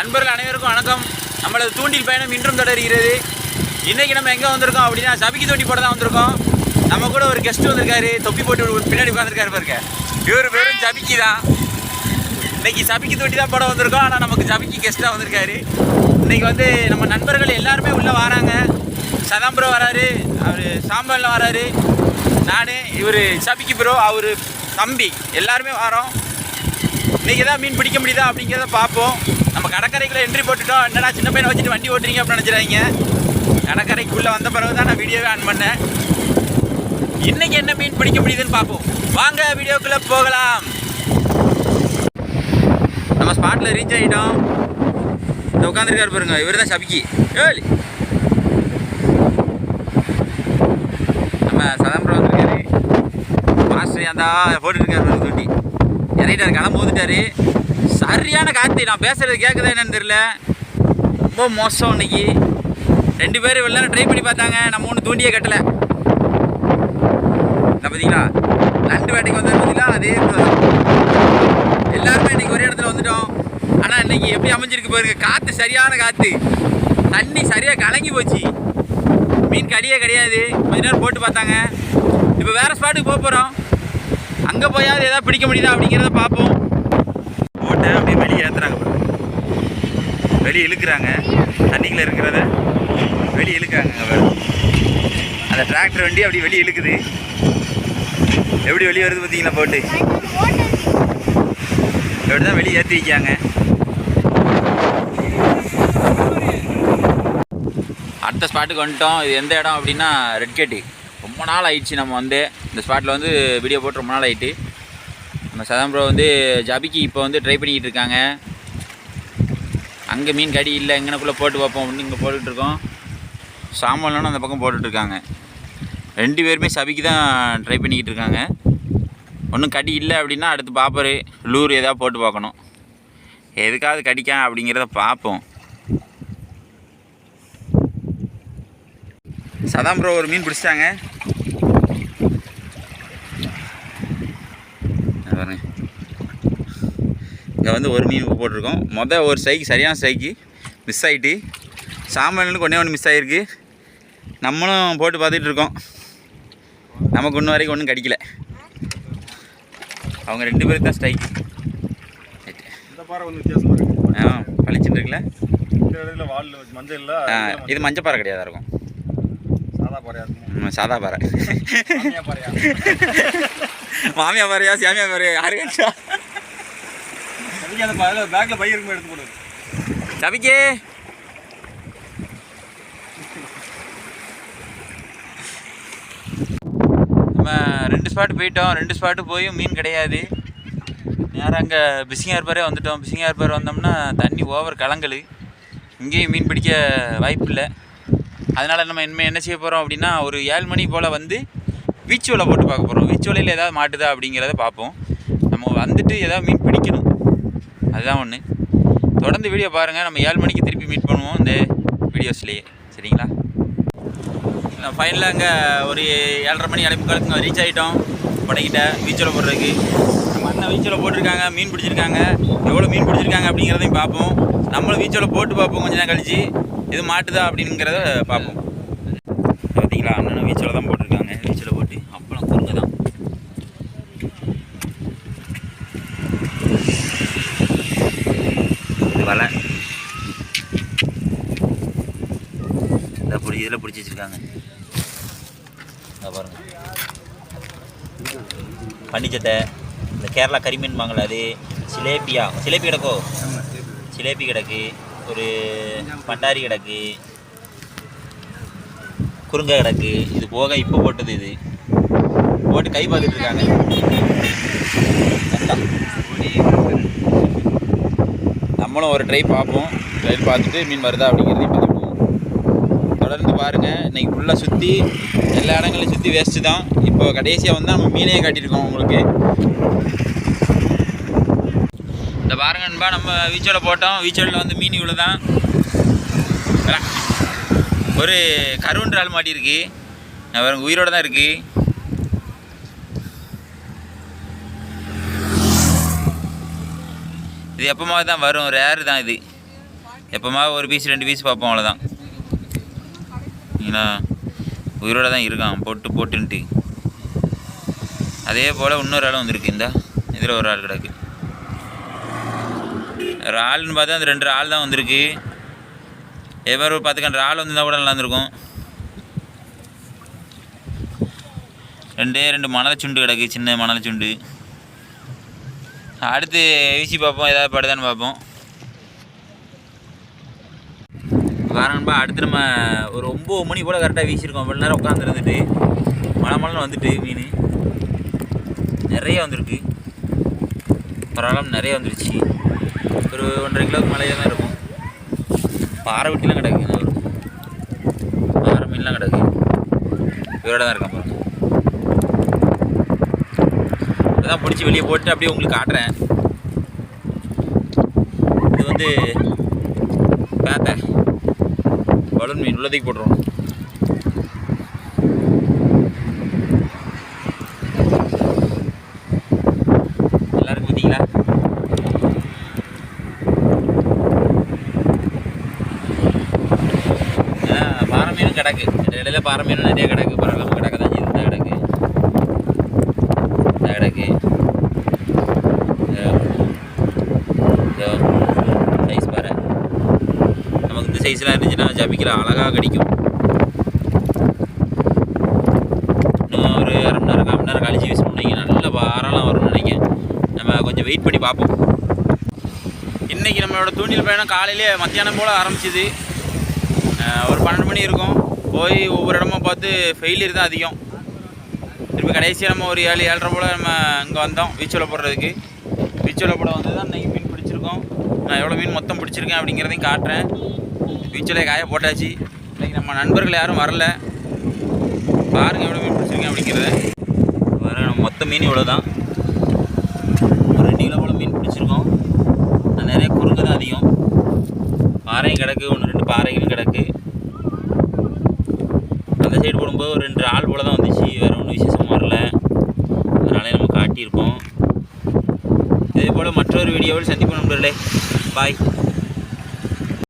நண்பர்கள் அனைவருக்கும் வணக்கம். நம்மளது தூண்டில் பயணம் இன்றும் தொடர்கிறது. இன்றைக்கி நம்ம எங்கே வந்திருக்கோம் அப்படின்னா சபிக்கி தொட்டி போட தான் வந்திருக்கோம். நம்ம கூட ஒரு கெஸ்ட் வந்திருக்காரு, தொப்பி போட்டு பின்னாடி உட்காந்துருக்காரு பாருங்க. இவர் பேரும் சபிக்கி தான். இன்றைக்கி சபிக்கி தொட்டி தான் போட வந்திருக்கோம். ஆனால் நமக்கு சபிக்கி கெஸ்ட்டாக வந்திருக்காரு. இன்றைக்கி வந்து நம்ம நண்பர்கள் எல்லாருமே உள்ளே வராங்க. சதாம் ப்ரோ வராரு, அவர் சாம்பலில் வராரு, நான், இவர் சபிக்கி ப்ரோ, அவர் தம்பி, எல்லாருமே வரோம். இன்றைக்கி தான் மீன் பிடிக்க முடியுதா அப்படிங்கிறத பார்ப்போம். நம்ம கடற்கரைக்குள்ளே என்ட்ரி போட்டுட்டோம். என்னடா சின்ன பையனை வச்சுட்டு வண்டி ஓட்டுறீங்க அப்படின்னு நினச்சிடாதீங்க. கடற்கரைக்குள்ளே வந்த பிறகு தான் நான் வீடியோவே ஆன் பண்ணேன். இன்றைக்கி என்ன மீன் பிடிக்க முடியுதுன்னு பார்ப்போம். வாங்க வீடியோக்குள்ளே போகலாம். நம்ம ஸ்பாட்டில் ரீச் ஆகிட்டோம். இந்த உட்காந்துருக்காரு பாருங்க, இவர் தான் சபிக்கி. ஏழு நம்ம சதாம்பரம் வந்துருக்காரு. மாஸ்டர் அந்த போட்டுருக்காரு பாருங்க தொட்டி. இறங்கிட்டாரு, கிளம்ப ஊந்துட்டாரு. சரியான காற்று. நான் பேசுகிறது கேட்குதா என்னன்னு தெரியல. ரொம்ப மோசம். இன்னைக்கு 2 பேர் வெளில ட்ரை பண்ணி பார்த்தாங்க. நம்ம ஒன்று தூண்டியே கட்டலை. என்ன பார்த்தீங்களா, நண்டு வேட்டைக்கு வந்தது பார்த்தீங்களா, அதே எல்லாருமே இன்றைக்கி ஒரே இடத்துல வந்துட்டோம். ஆனால் இன்றைக்கி எப்படி அமைஞ்சிருக்கு பாருங்க. காற்று, சரியான காற்று. தண்ணி சரியாக கலங்கி போச்சு. மீன் கடியே கிடையாது. கொஞ்ச நேரம் போட்டு பார்த்தாங்க. இப்போ வேறு ஸ்பாட்டுக்கு போக போகிறோம். அங்கே போயாவது எதாவது பிடிக்க முடியுதா அப்படிங்கிறத பார்ப்போம். போட்டை அப்படியே வெளியே ஏற்றுறாங்க, வெளியே இழுக்கிறாங்க. தண்ணிக்குள்ளே இருக்கிறத வெளியே இழுக்கிறாங்க. அந்த டிராக்டர் வண்டி அப்படி வெளியே இழுக்குது. எப்படி வெளியே வருது பார்த்தீங்களா போட்டு. எப்படி தான் வெளியே ஏற்றி வைக்காங்க. அடுத்த ஸ்பாட்டுக்கு வந்துட்டோம். இது எந்த இடம் அப்படின்னா ரெட் கேட்டு. ரொம்ப நாள் ஆயிடுச்சு நம்ம வந்து இந்த ஸ்பாட்டில் வந்து வீடியோ போட்டு ரொம்ப நாள் ஆகிட்டு. நம்ம சதாம் ப்ரோ வந்து ஜபிக்கு இப்போ வந்து ட்ரை பண்ணிக்கிட்டு இருக்காங்க. அங்கே மீன் கடி இல்லை, எங்கனக்குள்ளே போட்டு பார்ப்போம் அப்படின்னு இங்கே போட்டுட்ருக்கோம். சாம்பல்னு அந்த பக்கம் போட்டுட்ருக்காங்க. 2 பேருமே சபிக்கு தான் ட்ரை பண்ணிக்கிட்டு இருக்காங்க. ஒன்றும் கடி இல்லை அப்படின்னா அடுத்து பாப்பரு லூர் எதாவது போட்டு பார்க்கணும். எதுக்காவது கடிக்கா அப்படிங்கிறத பார்ப்போம். சதாம் ப்ரோ ஒரு மீன் பிடிச்சிட்டாங்க பாருங்க. இங்கே வந்து ஒரு மீன் போட்டிருக்கோம். ஒரு ஸ்ட்ரைக்கு, சரியான ஸ்ட்ரைக்கு மிஸ் ஆகிட்டு. சாம்பலுக்கு ஒன்று மிஸ் ஆகிருக்கு. நம்மளும் போட்டு பார்த்துட்டு இருக்கோம். நமக்கு இன்னும் வரைக்கும் ஒன்றும் கடிக்கலை. அவங்க 2 பேருக்கு தான் ஸ்ட்ரைக். பளிச்சுட்டு இருக்குல்ல. இது மஞ்சள் பாறை கிடையாதா இருக்கும். சாதா பாறை. மாமியா பாறையா சாமியா பாறையா யாரு கேட்டா. பேக்ல பை இருக்கும், எடுத்து போடு சபிக்கே. நம்ம 2 ஸ்பாட்டு போயிட்டோம். 2 ஸ்பாட்டு போயும் மீன் கிடையாது. நேரம் அங்கே பிசிங் ஏர்பாரே வந்துட்டோம். பிசிங் ஏர்பார் வந்தோம்னா தண்ணி ஓவர் கலங்கல். இங்கேயும் மீன் பிடிக்க வாய்ப்பு இல்லை. அதனால் நம்ம என்ன செய்ய போகிறோம் அப்படின்னா ஒரு 7 மணி போல் வந்து பீச் வலை போட்டு பார்க்க போகிறோம். பீச் வலையில் ஏதாவது மாட்டுதா அப்படிங்கிறத பார்ப்போம். நம்ம வந்துட்டு ஏதாவது மீன் பிடிக்கணும், அதுதான் ஒன்று. தொடர்ந்து வீடியோ பாருங்கள். நம்ம 7 மணிக்கு திருப்பி மீட் பண்ணுவோம் இந்த வீடியோஸ்லேயே, சரிங்களா? நான் ஃபைனலாக அங்கே ஒரு 7:30 மணி 7:45 ரீச் ஆகிட்டோம். படைக்கிட்ட பீச் வலை போடுறதுக்கு. நம்ம அண்ணன் பீச் வலை போட்டிருக்காங்க, மீன் பிடிச்சிருக்காங்க. எவ்வளோ மீன் பிடிச்சிருக்காங்க அப்படிங்கிறதையும் பார்ப்போம். நம்மளும் பீச் வலை போட்டு பார்ப்போம். கொஞ்சம் நேரம் கழிச்சு இது மாட்டுதா அப்படிங்கிறத பார்ப்போம். பார்த்தீங்களா, அண்ணனும் வீச்சில் தான் போட்டிருக்காங்க. வீச்சில் போட்டு அப்பளம் குறுங்க தான். இது வலை இந்த இதில் பிடிச்சி வச்சுருக்காங்க. பாருங்க, பண்டிச்சட்டை, இந்த கேரளா கரிமீன் வாங்கல, அது சிலேபி கிடக்கோ. சிலேபி கிடக்கு, ஒரு பண்டாரி கிடக்கு, குறுங்க கிடக்கு. இது போக இப்போ போட்டது. இது போட்டு கை பார்த்துட்டு இருக்காங்க. நம்மளும் ஒரு ட்ரை பார்ப்போம். ட்ரை பார்த்துட்டு மீன் வருதா அப்படிங்கிறதையும் பார்த்துக்குவோம். தொடர்ந்து பாருங்கள். இன்றைக்கி ஃபுல்லாக சுற்றி எல்லா இடங்களையும் சுற்றி வேஸ்ட்டு தான். இப்போ கடைசியாக வந்து நம்ம மீனே காட்டியிருக்கோம் உங்களுக்கு. இந்த பாருங்க நண்பா, நம்ம வீச்சோலை போட்டோம். வீச்சோலில் வந்து மீன் இவ்வளோ தான். ஒரு கருவன்றால் மாட்டியிருக்கு. பாருங்க, உயிரோடு தான் இருக்குது. இது எப்போமாவது தான் வரும், ரேரு தான் இது. எப்போமா ஒரு பீஸ் 2 பீஸ் பார்ப்போம், அவ்வளோதான். ஏன்னா உயிரோட தான் இருக்கான் போட்டுன்ட்டு. அதே போல் இன்னொரு ஆளும் வந்திருக்கு. இந்த இதில் ஒரு ஆள் கிடக்கு. இறால்னு பார்த்தா அந்த 2 ஆள் தான் வந்திருக்கு. எவ்வாறு ஒரு 10 கன்று ஆள் வந்திருந்தால் கூட நல்லா இருந்திருக்கும். 2 மணல் சுண்டு கிடக்கு, சின்ன மணல் சுண்டு. அடுத்து வீசி பார்ப்போம், ஏதாவது படுதான்னு பார்ப்போம். பாருங்கப்பா, அடுத்து நம்ம ஒரு 9 மணி போல் கரெக்டாக வீசியிருக்கோம். இவ்வளோ நேரம் உட்காந்துருந்துட்டு மழை வந்துட்டு மீன் நிறைய வந்திருக்கு. பரவாயில்ல, நிறைய வந்துருச்சு. ஒரு 1.5 கிலோவுக்கு மழையாக தான் இருக்கும். பாறை வெட்டிலாம் கிடக்கு, பாறை மீன்லாம் கிடக்கு. இவரோட தான் இருக்கான் பாருங்க. இதான் பிடிச்சி வெளியே போட்டு அப்படியே உங்களுக்கு காட்டுறேன். இது வந்து பேத்தை பலூன் மீன் உள்ளதைக்கு போட்டுருவோம். எல்லாருக்கும் பார்த்தீங்களா? பாறை மீனும் கிடக்கு, இடையில பாறை மீனும் நிறைய கிடக்கு. பரவாயில்ல, கிடக்க தான் செய்யுது. கிடக்கு சைஸ் பாரு. நமக்கு இந்த சைஸ்லாம் இருந்துச்சுன்னா ஜபிக்கலாம், அழகாக கடிக்கும். இன்னும் ஒரு 1/2 மணி நேரம் 1/4 மணி நேரம் கழிச்சு வீசணும்னு நல்ல பாரெல்லாம் வரும்னு நினைக்கிறேன். நம்ம கொஞ்சம் வெயிட் பண்ணி பார்ப்போம். இன்றைக்கி நம்மளோட தூண்டில் பயணம் காலையிலே மத்தியானம் போல் ஆரம்பிச்சிது. ஒரு 12 மணி இருக்கும். போய் ஒவ்வொரு இடமா பார்த்து ஃபெயிலியர் தான் அதிகம். திருப்பி கடைசியாக நம்ம ஒரு 7-7:30 போல் நம்ம இங்கே வந்தோம் வீச்சோலை போடுறதுக்கு. வீச்சோலை போட வந்து தான் இன்றைக்கி மீன் பிடிச்சிருக்கோம். நான் எவ்வளோ மீன் மொத்தம் பிடிச்சிருக்கேன் அப்படிங்கிறதையும் காட்டுறேன். வீச்சோலையை காய போட்டாச்சு. இன்றைக்கி நம்ம நண்பர்கள் யாரும் வரல. பாருங்கள் எவ்வளோ மீன் பிடிச்சிருக்கேன் அப்படிங்கிறத. வர நம்ம மொத்த மீன் இவ்வளோ தான். ஒரு 2 கிலோ போல் மீன் பிடிச்சிருக்கோம். நிறைய குறுங்கு தான் அதிகம். பாறையும் கிடக்கு, 1-2 பாறைகளும் கிடக்கு. அந்த சைடு போடும்போது ஒரு 2 ஆள் போல் தான் வந்துச்சு. வேறு ஒன்றும் விசேஷமாக வரல. அதனாலே நம்ம காட்டியிருப்போம். இதே போல் மற்றொரு வீடியோவில் சந்திப்போம் நண்பர்களே. பாய்.